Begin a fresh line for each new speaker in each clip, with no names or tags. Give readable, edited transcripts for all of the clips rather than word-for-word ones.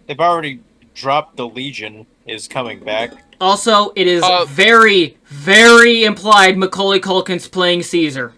They've already dropped the Legion is coming back.
Also, it is very, very implied Macaulay Culkin's playing Caesar.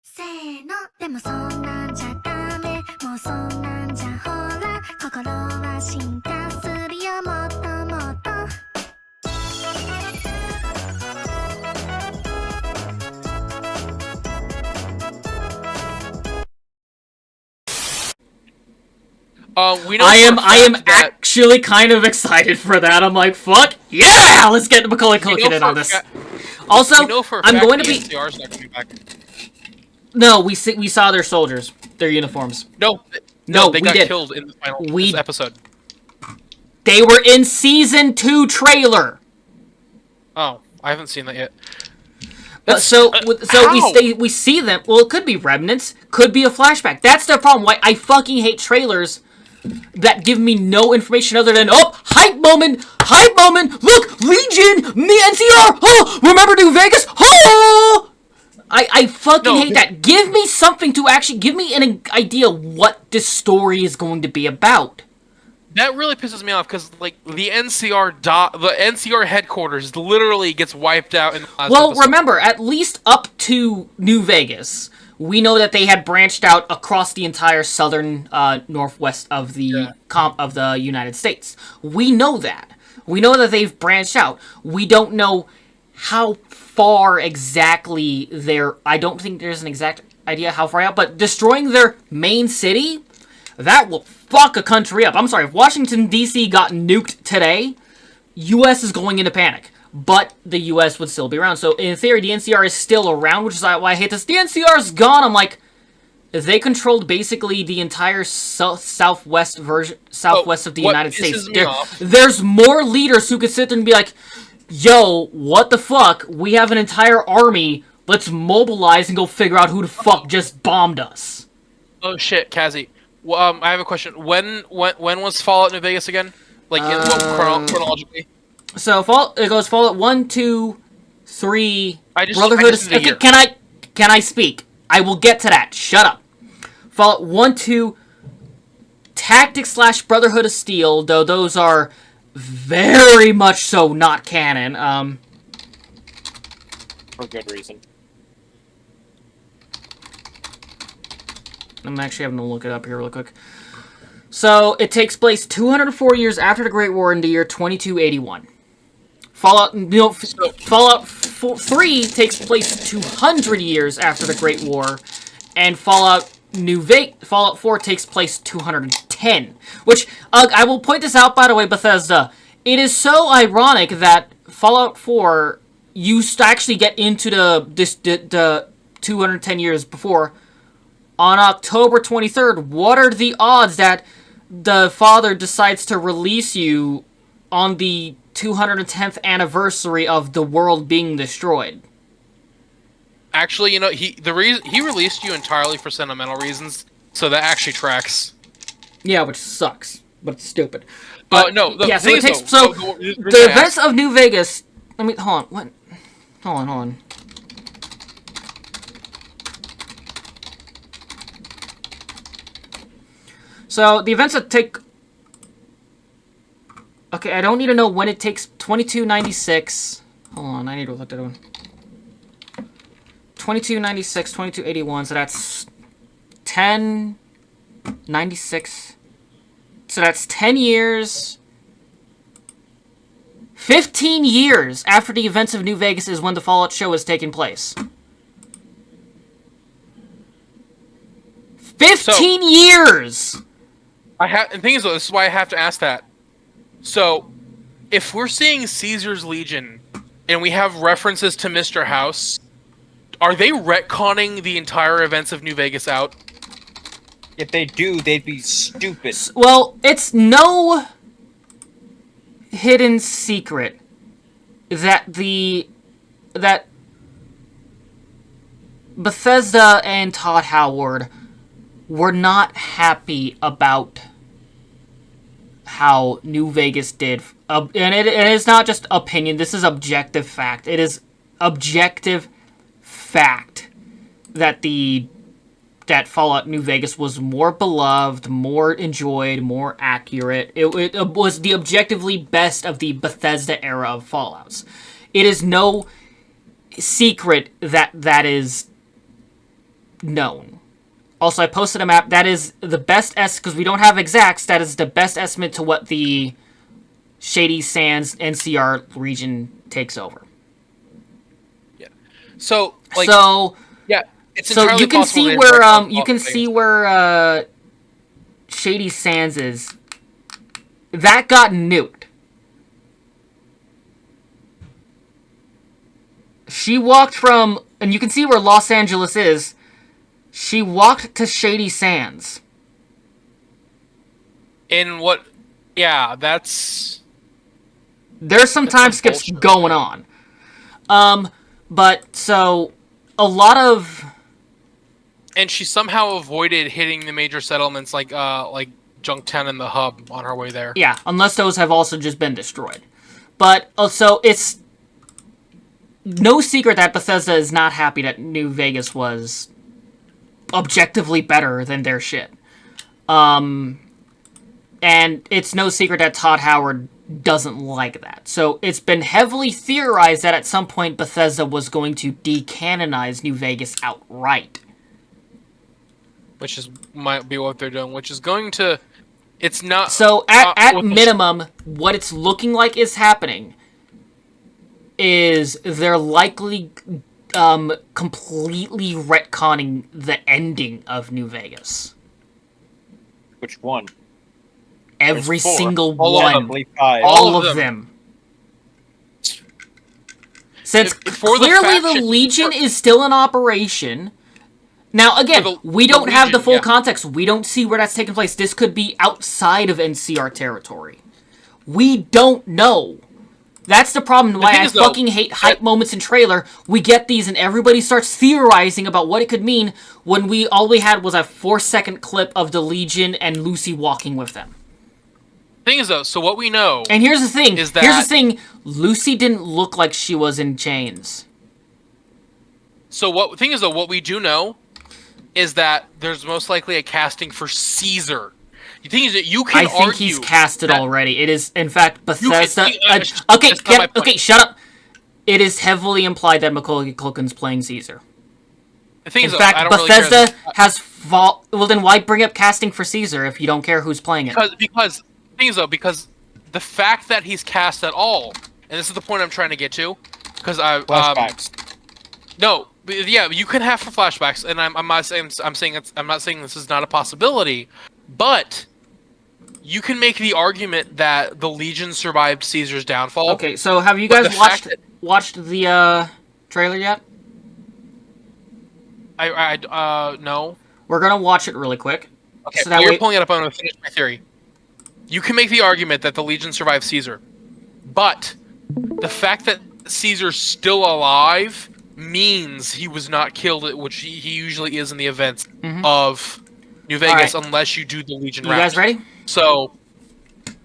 せーのでもそんなんじゃダメもうそんなんじゃほら心は進化するよもっともっと
We know
I am actually kind of excited for that. I'm like, fuck yeah, let's get Macaulay Culkin in on this. Also, I'm going to be.
NCR's not coming back.
No, we saw their soldiers, their uniforms.
No, they got killed in the final this episode.
They were in season 2 trailer.
Oh, I haven't seen that yet.
We see them. Well, it could be remnants, could be a flashback. That's the problem. Why I fucking hate trailers that give me no information other than hype moment. Look, Legion, the NCR. Oh, remember New Vegas? Oh. I fucking hate that. Give me something to actually give me an idea what this story is going to be about.
That really pisses me off because, like, the NCR headquarters literally gets wiped out in the last episode.
Remember, at least up to New Vegas, we know that they had branched out across the entire southern northwest of the United States. We know that. We know that they've branched out. We don't know how far exactly I don't think there's an exact idea how far out, but destroying their main city, that will fuck a country up. I'm sorry, if Washington, D.C. got nuked today, U.S. is going into panic. But the U.S. would still be around. So, in theory, the NCR is still around, which is why I hate this. The NCR's gone! I'm like, they controlled basically the entire southwest of the United States. There's more leaders who could sit there and be like, yo, what the fuck? We have an entire army. Let's mobilize and go figure out who the fuck just bombed us.
Oh shit, Kazi. Well, I have a question. When was Fallout New Vegas again? Like, chronologically?
So, it goes Fallout 1, 2, 3, Brotherhood of...
Okay,
can I speak? I will get to that. Shut up. Fallout 1, 2, Tactics / Brotherhood of Steel, though those are very much so not canon.
For good reason.
I'm actually having to look it up here real quick. So, it takes place 204 years after the Great War in the year 2281. Fallout 3 takes place 200 years after the Great War, and Fallout 4 takes place 210. Which, I will point this out, by the way, Bethesda. It is so ironic that Fallout 4 used to actually get into the 210 years before. On October 23rd, what are the odds that the father decides to release you on the 210th anniversary of the world being destroyed?
Actually, he released you entirely for sentimental reasons, so that actually tracks.
Yeah, which sucks, but it's stupid. But
no,
the events of New Vegas. Hold on. What? Hold on. So, the events that take... Okay, I don't need to know when it takes. 2296. Hold on, I need to look at that one. 2296, 2281, so that's 1096. So that's 10 years. 15 years after the events of New Vegas is when the Fallout show is taking place. 15 years!
The thing is, though, this is why I have to ask that. So, if we're seeing Caesar's Legion, and we have references to Mr. House, are they retconning the entire events of New Vegas out?
If they do, they'd be stupid.
Well, it's no hidden secret that Bethesda and Todd Howard were not happy about how New Vegas did. And it is not just opinion, this is objective fact. It is objective fact that the that Fallout New Vegas was more beloved, more enjoyed, more accurate. It was the objectively best of the Bethesda era of Fallouts. It is no secret that is known. Also, I posted a map. That is the best because we don't have exacts. That is the best estimate to what the Shady Sands NCR region takes over.
Yeah. So yeah, it's
so
entirely
you can
possible
see where you can see where Shady Sands is. That got nuked. She walked from, and you can see where Los Angeles is. She walked to Shady Sands.
In what? Yeah, that's.
There's some time skips going on. But so a lot of.
And she somehow avoided hitting the major settlements like Junk 10 and the Hub on her way there.
Yeah, unless those have also just been destroyed. But so it's no secret that Bethesda is not happy that New Vegas was objectively better than their shit. And it's no secret that Todd Howard doesn't like that. So it's been heavily theorized that at some point Bethesda was going to decanonize New Vegas outright.
Which might be what they're doing, which is going to... It's not...
So at minimum, what it's looking like is happening is they're likely completely retconning the ending of New Vegas.
Which one?
Every single
All
one. All of them. Since clearly the Legion is still in operation. Now, again, we don't have the full context. We don't see where that's taking place. This could be outside of NCR territory. We don't know. That's the problem why I fucking hate hype moments in trailer. We get these and everybody starts theorizing about what it could mean when all we had was a 4-second clip of the Legion and Lucy walking with them.
Thing is, though, so what we know...
And here's the thing. Lucy didn't look like she was in chains.
So what we do know is that there's most likely a casting for Caesar. The thing is that you can argue... I think
he's casted already. It is, in fact, Bethesda... Okay, shut up. It is heavily implied that Macaulay Culkin's playing Caesar.
The thing is,
in fact,
I don't
Bethesda
really care.
has... Well, then why bring up casting for Caesar if you don't care who's playing it?
Because the fact that he's cast at all, and this is the point I'm trying to get to, because
flashbacks.
No, yeah, you can have flashbacks, and I'm not saying this is not a possibility, but you can make the argument that the Legion survived Caesar's downfall.
Okay, so have you guys watched the trailer yet?
No.
We're gonna watch it really quick.
Okay,
so that
you're pulling it up. I'm gonna finish my theory. You can make the argument that the Legion survived Caesar, but the fact that Caesar's still alive means he was not killed, which he usually is in the events of New Vegas, unless you do the Legion route.
You guys ready?
So,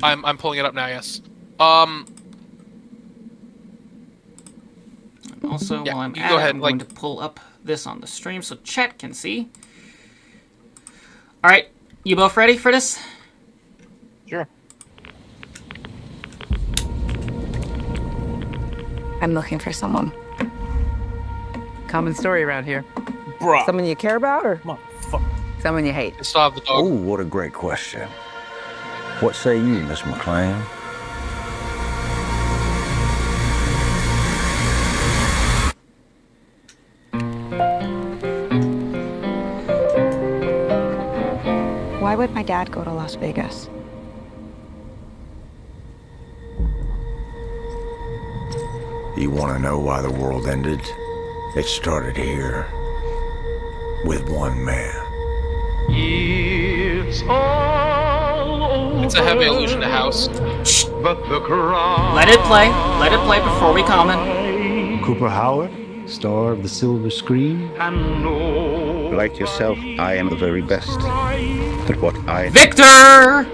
I'm pulling it up now. Yes.
Also,
yeah,
while I'm
go ahead,
I'm going to pull up this on the stream so chat can see. All right, you both ready for this?
Sure.
I'm looking for someone.
Common story around here.
Bruh.
Someone you care about or
Motherfucker.
someone you hate?
I still have the dog.
Oh, what a great question. What say you, Miss McLean?
Why would my dad go to Las Vegas?
You want to know why the world ended? It started here with one man.
It's a heavy allusion to House.
Let it play. Let it play before we comment.
Cooper Howard, star of the silver screen.
Like yourself, I am the very best. But what I...
Victor!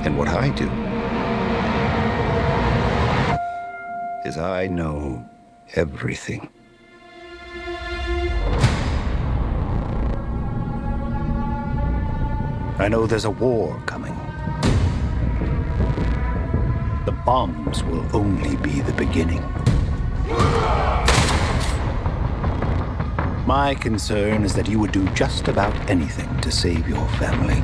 And what I do is I know everything. I know there's a war coming. The bombs will only be the beginning. My concern is that you would do just about anything to save your family.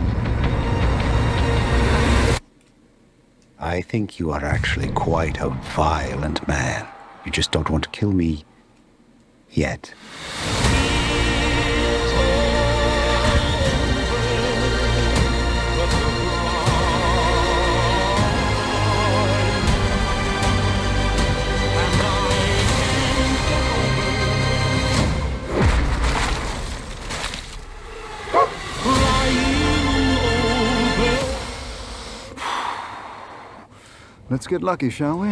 I think you are actually quite a violent man. You just don't want to kill me yet.
Let's get lucky, shall we?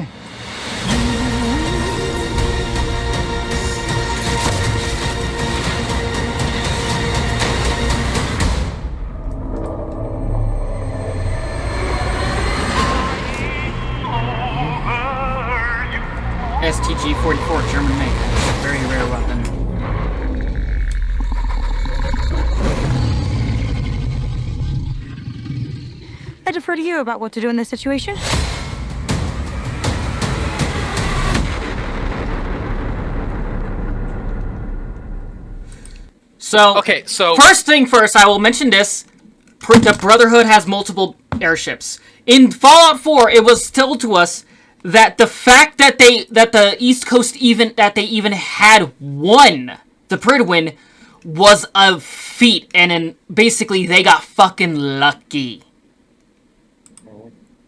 STG-44, German made. It's a very rare weapon.
I defer to you about what to do in this situation.
So,
Okay, so
first thing first, I will mention this. The Brotherhood has multiple airships. In Fallout 4, it was told to us that the fact that the East Coast even had one, the Prydwen, was a feat, and then basically they got fucking lucky.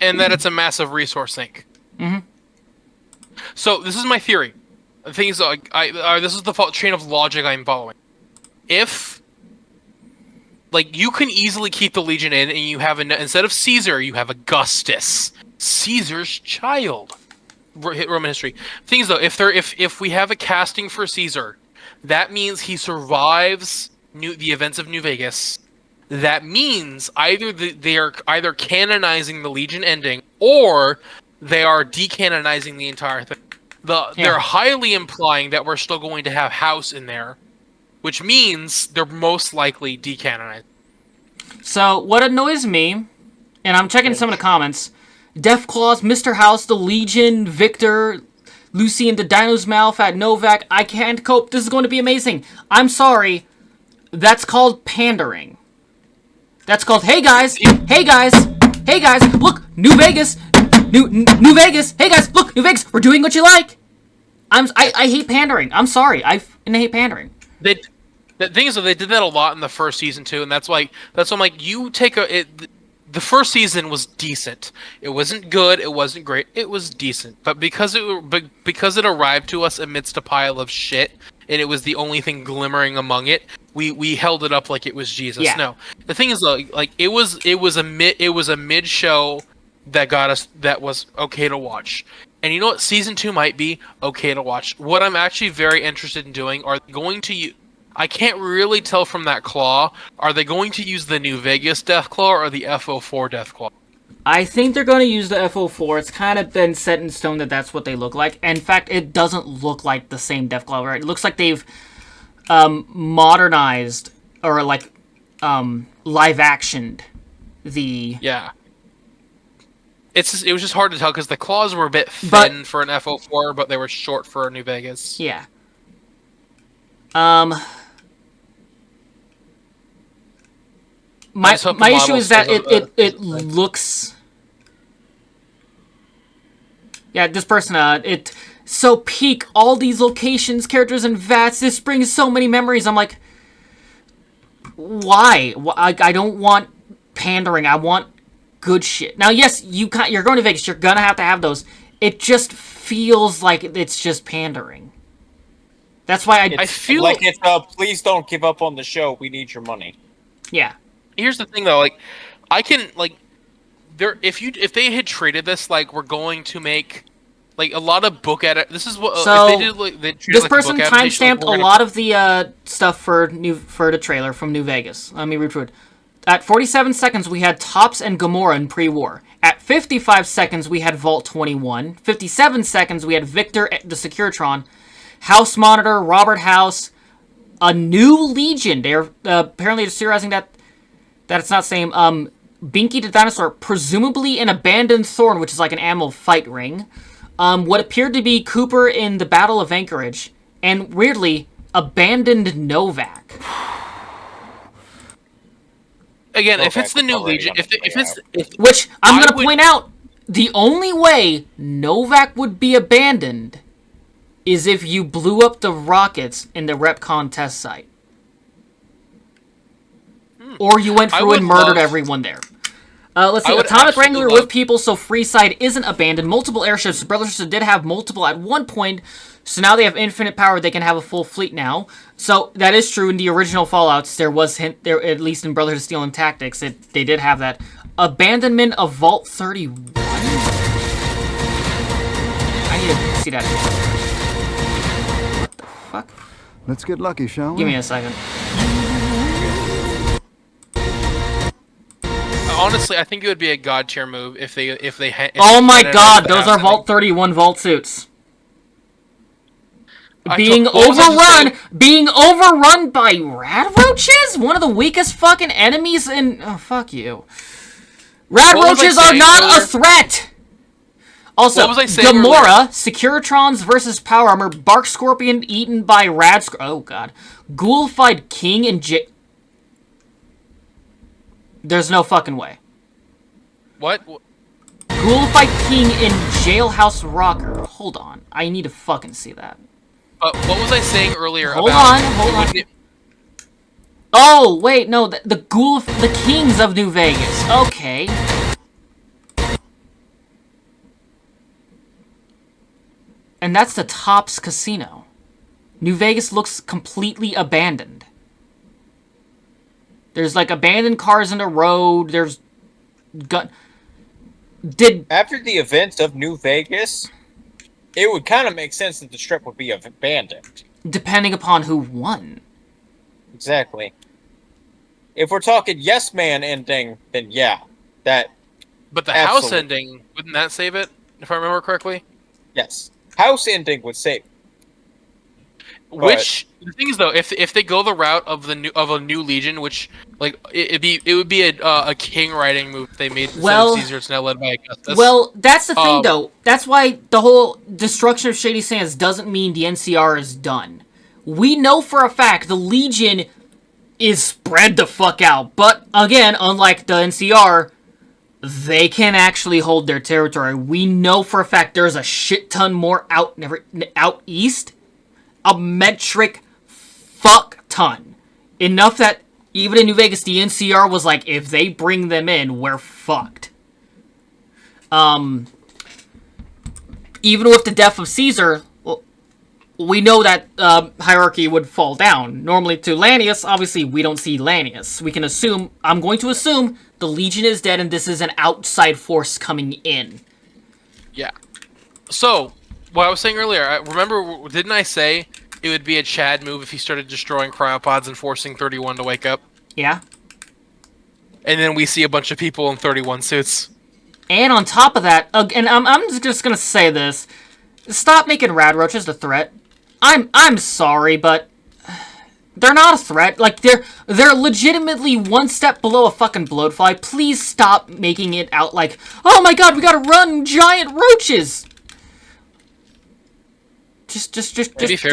and that it's a massive resource sink.
Mm-hmm.
So this is my theory. The thing is, this is the chain of logic I'm following. If, like, you can easily keep the Legion in, and you have instead of Caesar, you have Augustus, Caesar's child. Roman history. Thing is, though, if we have a casting for Caesar, that means he survives the events of New Vegas. That means they are either canonizing the Legion ending, or they are decanonizing the entire thing. They're highly implying that we're still going to have House in there, which means they're most likely decanonized.
So, what annoys me, and I'm checking some of the comments, Deathclaws, Mr. House, the Legion, Victor, Lucy and the Dino's Mouth at Novak, I can't cope, this is going to be amazing. I'm sorry, that's called pandering. That's called, hey guys, look, New Vegas, New Vegas, hey guys, look, New Vegas, we're doing what you like. I hate pandering, I'm sorry, I hate pandering.
The thing is, they did that a lot in the first season too, and that's why I'm like, you take the first season was decent. It wasn't good, it wasn't great, it was decent. But because it arrived to us amidst a pile of shit, and it was the only thing glimmering among it, we held it up like it was Jesus.
Yeah.
No, the thing is, like it was a mid show that got us, that was okay to watch. And you know what? Season 2 might be okay to watch. What I'm actually very interested in doing are going to I can't really tell from that claw. Are they going to use the New Vegas Deathclaw or the FO4 Deathclaw?
I think they're going to use the FO4. It's kind of been set in stone that that's what they look like. In fact, it doesn't look like the same Deathclaw. Right? It looks like they've modernized or like live-actioned the...
Yeah. It was just hard to tell because the claws were a bit thin for an FO4, but they were short for a New Vegas.
Yeah. My issue is that it looks... Yeah, this person, so peak, all these locations, characters, and VATS, this brings so many memories. I'm like, why? I don't want pandering, I want good shit. Now, yes, you're going to Vegas, you're gonna have to have those. It just feels like it's just pandering. That's why
I feel
like it's please don't give up on the show. We need your money.
Yeah.
Here's the thing, though. Like, I can if they had treated this like we're going to make like a lot of book edit. This is what
so
if they did. Like, they treated
this
like
person
book adaptation,
timestamped a lot of the stuff for the trailer from New Vegas. Let me read through it. At 47 seconds, we had Tops and Gamora in pre-war. At 55 seconds, we had Vault 21. 57 seconds, we had Victor the Securitron. House Monitor, Robert House, a new Legion. They're apparently theorizing that That's not same. Binky the dinosaur, presumably an abandoned Thorn, which is like an animal fight ring. What appeared to be Cooper in the Battle of Anchorage, and weirdly, abandoned Novak.
Again, if it's the new Legion,
Which I'm gonna point out, the only way Novak would be abandoned is if you blew up the rockets in the Repcon test site. Or you went through and murdered everyone there. Let's see. Atomic Wrangler with people, so Freeside isn't abandoned. Multiple airships. Brother Sister did have multiple at one point, so now they have infinite power. They can have a full fleet now. So that is true. In the original Fallouts, there was there, at least in Brotherhood of Steel and Tactics, they did have that. Abandonment of Vault 31? I need to see that again. What the fuck?
Let's get lucky, shall we?
Give me a second.
Honestly, I think it would be a god tier move if they
oh my god, those are Vault 31 vault suits. Being overrun by rad roaches? One of the weakest fucking enemies in fuck you. Rad roaches are not a threat. Also, Gamora, Securitrons versus Power Armor, Bark Scorpion eaten by Rad oh god. Ghoulified King and there's no fucking way.
What?
Ghoulified King in Jailhouse Rocker. Hold on. I need to fucking see that.
What was I saying earlier
hold on. Oh, wait, no. The Kings of New Vegas. Okay. And that's the Tops Casino. New Vegas looks completely abandoned. There's like abandoned cars in the road. There's
after the events of New Vegas, it would kind of make sense that the strip would be abandoned.
Depending upon who won.
Exactly. If we're talking Yes Man ending, then yeah, that.
But the house ending, wouldn't that save it? If I remember correctly.
Yes, house ending would save.
Which the thing is though, if they go the route of a new Legion, which like it would be a king writing move if they made Caesar. It's now led by Augustus.
Well, that's the thing though. That's why the whole destruction of Shady Sands doesn't mean the NCR is done. We know for a fact the Legion is spread the fuck out, but again, unlike the NCR, they can actually hold their territory. We know for a fact there's a shit ton more out east. A metric fuck ton. Enough that even in New Vegas, the NCR was like, if they bring them in, we're fucked. Even with the death of Caesar, well, we know that hierarchy would fall down. Normally to Lanius, obviously we don't see Lanius. We can assume, I'm going to assume, the Legion is dead and this is an outside force coming in.
Yeah. So, what I was saying earlier, remember, didn't I say it would be a Chad move if he started destroying cryopods and forcing 31 to wake up?
Yeah.
And then we see a bunch of people in 31 suits.
And on top of that, and I'm just gonna say this, stop making rad roaches a threat. I'm sorry, but they're not a threat. Like they're legitimately one step below a fucking bloatfly. Please stop making it out like, oh my god, we gotta run giant roaches. Just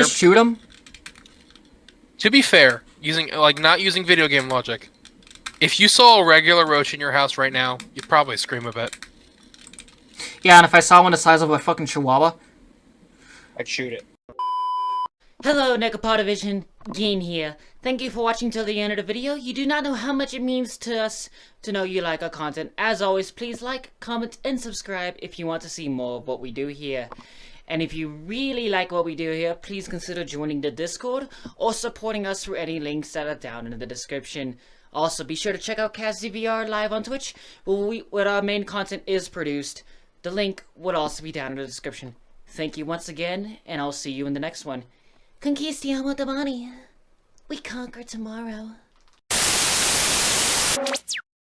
shoot them.
To be fair, not using video game logic, if you saw a regular roach in your house right now, you'd probably scream a bit.
Yeah, and if I saw one the size of a fucking chihuahua,
I'd shoot it.
Hello, Nekopaw Division, Gene here. Thank you for watching till the end of the video. You do not know how much it means to us to know you like our content. As always, please like, comment, and subscribe if you want to see more of what we do here. And if you really like what we do here, please consider joining the Discord or supporting us through any links that are down in the description. Also, be sure to check out CastDVR live on Twitch, where our main content is produced. The link would also be down in the description. Thank you once again, and I'll see you in the next one. Conquistiamo domani. We conquer tomorrow.